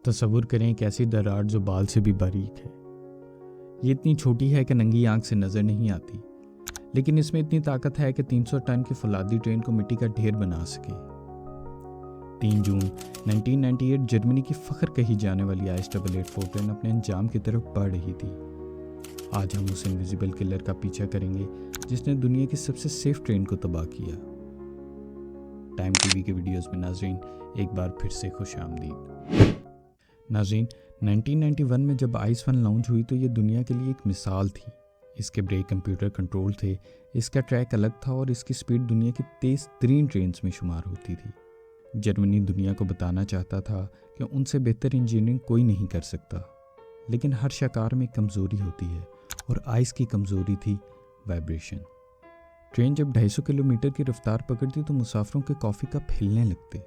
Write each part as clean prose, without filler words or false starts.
तसव्वुर करें एक ऐसी दरार जो बाल से भी बारीक है। ये इतनी छोटी है कि नंगी आंख से नज़र नहीं आती, लेकिन इसमें इतनी ताकत है कि 300 टन की फौलादी ट्रेन को मिट्टी का ढेर बना सके। 3 जून 1998 जर्मनी की फ़ख्र कही जाने वाली IS-884 ट्रेन अपने अंजाम की तरफ बढ़ रही थी। आज हम उस इनविजिबल किलर का पीछा करेंगे जिसने दुनिया की सबसे सेफ ट्रेन को तबाह किया। टाइम टीवी के वीडियोस में नाजरीन एक बार फिर से खुश आमदीद। नाजरीन, 1991 में जब IS-1 लॉन्च हुई तो ये दुनिया के लिए एक मिसाल थी। इसके ब्रेक कंप्यूटर कंट्रोल थे, इसका ट्रैक अलग था और इसकी स्पीड दुनिया की तेज़ तरीन ट्रेन्स में शुमार होती थी। जर्मनी दुनिया को बताना चाहता था कि उनसे बेहतर इंजीनियरिंग कोई नहीं कर सकता, लेकिन हर शाकार में कमज़ोरी होती है और आइस की कमज़ोरी थी वाइब्रेशन। ट्रेन जब 250 किलोमीटर की रफ्तार पकड़ती तो मुसाफिरों के कॉफ़ी कप हिलने लगते,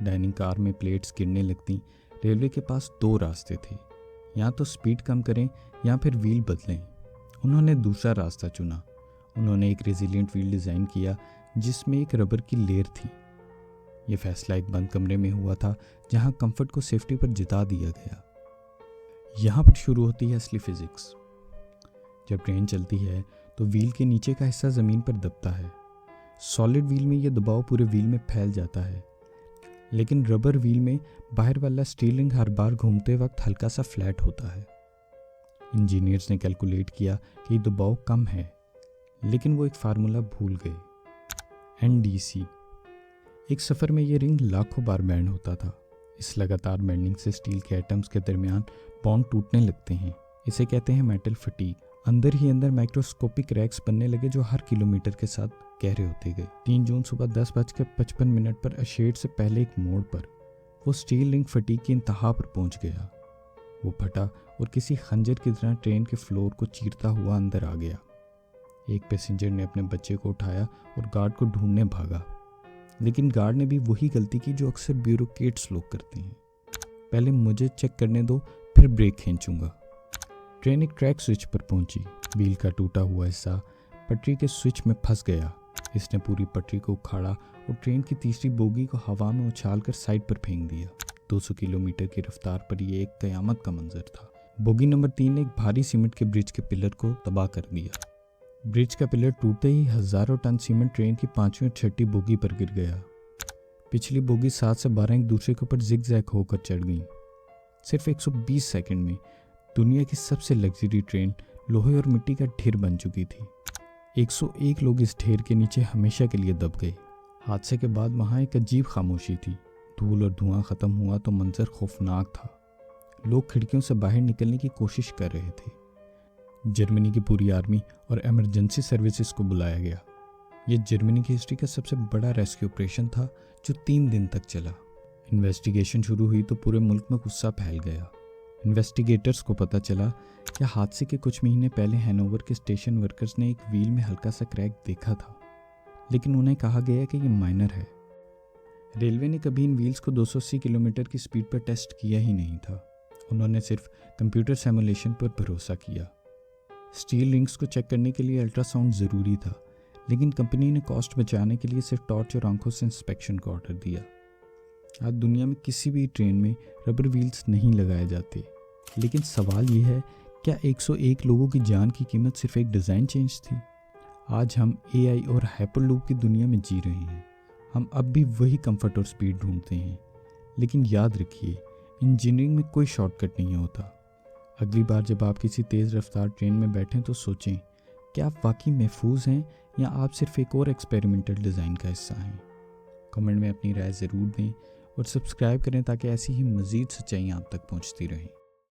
डाइनिंग कार में प्लेट्स गिरने लगती। रेलवे के पास 2 रास्ते थे, या तो स्पीड कम करें या फिर व्हील बदलें। उन्होंने दूसरा रास्ता चुना। उन्होंने एक रेजिलिएंट व्हील डिज़ाइन किया जिसमें एक रबर की लेयर थी। यह फैसला एक बंद कमरे में हुआ था जहां कंफर्ट को सेफ्टी पर जिता दिया गया। यहाँ पर शुरू होती है असली फिजिक्स। जब ट्रेन चलती है तो व्हील के नीचे का हिस्सा ज़मीन पर दबता है। सॉलिड व्हील में यह दबाव पूरे व्हील में फैल जाता है, लेकिन रबर व्हील में बाहर वाला स्टीयरिंग हर बार घूमते वक्त हल्का सा फ्लैट होता है। इंजीनियर्स ने कैलकुलेट किया कि दबाव कम है, लेकिन वो एक फार्मूला भूल गए, NDC। एक सफ़र में ये रिंग लाखों बार बैंड होता था। इस लगातार बैंडिंग से स्टील के एटम्स के दरमियान बॉन्ड टूटने लगते हैं। इसे कहते हैं मेटल फटीग। अंदर ही अंदर माइक्रोस्कोपिक क्रैक्स बनने लगे जो हर किलोमीटर के साथ गहरे होते गए। 3 जून सुबह 10:55 पर अशेड से पहले एक मोड़ पर वो स्टील रिंग फटीग की इंतहा पर पहुंच गया। वो फटा और किसी खंजर की तरह ट्रेन के फ्लोर को चीरता हुआ अंदर आ गया। एक पैसेंजर ने अपने बच्चे को उठाया और गार्ड को ढूंढने भागा, लेकिन गार्ड ने भी वही गलती की जो अक्सर ब्यूरोक्रेट्स लोग करते हैं। पहले मुझे चेक करने दो, फिर ब्रेक खींचूंगा। ट्रेन एक ट्रैक स्विच पर पहुंची। व्हील का टूटा हुआ हिस्सा पटरी के स्विच में फंस गया। इसने पूरी पटरी को उखाड़ा और ट्रेन की तीसरी बोगी को हवा में उछालकर साइड पर फेंक दिया। 200 किलोमीटर की रफ्तार पर यह एक कयामत का मंजर था। बोगी नंबर 3 ने एक भारी सीमेंट के ब्रिज के पिलर को तबाह कर दिया। ब्रिज का पिलर टूटते ही हजारों टन सीमेंट ट्रेन की 5वीं और 6ठी बोगी पर गिर गया। पिछली बोगी 7 से 12 एक दूसरे के ऊपर जिग जैग होकर चढ़ गई। सिर्फ 120 सेकंड में दुनिया की सबसे लग्जरी ट्रेन लोहे और मिट्टी का ढेर बन चुकी थी। 101 लोग इस ढेर के नीचे हमेशा के लिए दब गए। हादसे के बाद वहाँ एक अजीब खामोशी थी। धूल और धुआं ख़त्म हुआ तो मंजर खौफनाक था। लोग खिड़कियों से बाहर निकलने की कोशिश कर रहे थे। जर्मनी की पूरी आर्मी और इमरजेंसी सर्विसेज को बुलाया गया। यह जर्मनी की हिस्ट्री का सबसे बड़ा रेस्क्यू ऑपरेशन था जो 3 दिन तक चला। इन्वेस्टिगेशन शुरू हुई तो पूरे मुल्क में गुस्सा फैल गया। इन्वेस्टिगेटर्स को पता चला कि हादसे के कुछ महीने पहले हैनोवर के स्टेशन वर्कर्स ने एक व्हील में हल्का सा क्रैक देखा था, लेकिन उन्हें कहा गया कि ये माइनर है। रेलवे ने कभी इन व्हील्स को 280 किलोमीटर की स्पीड पर टेस्ट किया ही नहीं था। उन्होंने सिर्फ कंप्यूटर सिमुलेशन पर भरोसा किया। स्टील रिंग्स को चेक करने के लिए अल्ट्रासाउंड ज़रूरी था, लेकिन कंपनी ने कॉस्ट बचाने के लिए सिर्फ टॉर्च और आंखों से इंस्पेक्शन का ऑर्डर दिया। आज दुनिया में किसी भी ट्रेन में रबर व्हील्स नहीं लगाए जाते, लेकिन सवाल यह है, क्या 101 लोगों की जान की कीमत सिर्फ एक डिज़ाइन चेंज थी? आज हम AI और हाइपरलूप की दुनिया में जी रहे हैं। हम अब भी वही कंफर्ट और स्पीड ढूंढते हैं, लेकिन याद रखिए, इंजीनियरिंग में कोई शॉर्टकट नहीं होता। अगली बार जब आप किसी तेज़ रफ्तार ट्रेन में बैठें तो सोचें, क्या आप वाकई महफूज हैं या आप सिर्फ एक और एक्सपेरिमेंटल डिज़ाइन का हिस्सा हैं? कमेंट में अपनी राय ज़रूर दें और सब्सक्राइब करें ताकि ऐसी ही मज़ीद सच्चाइयाँ आप तक पहुँचती रहें।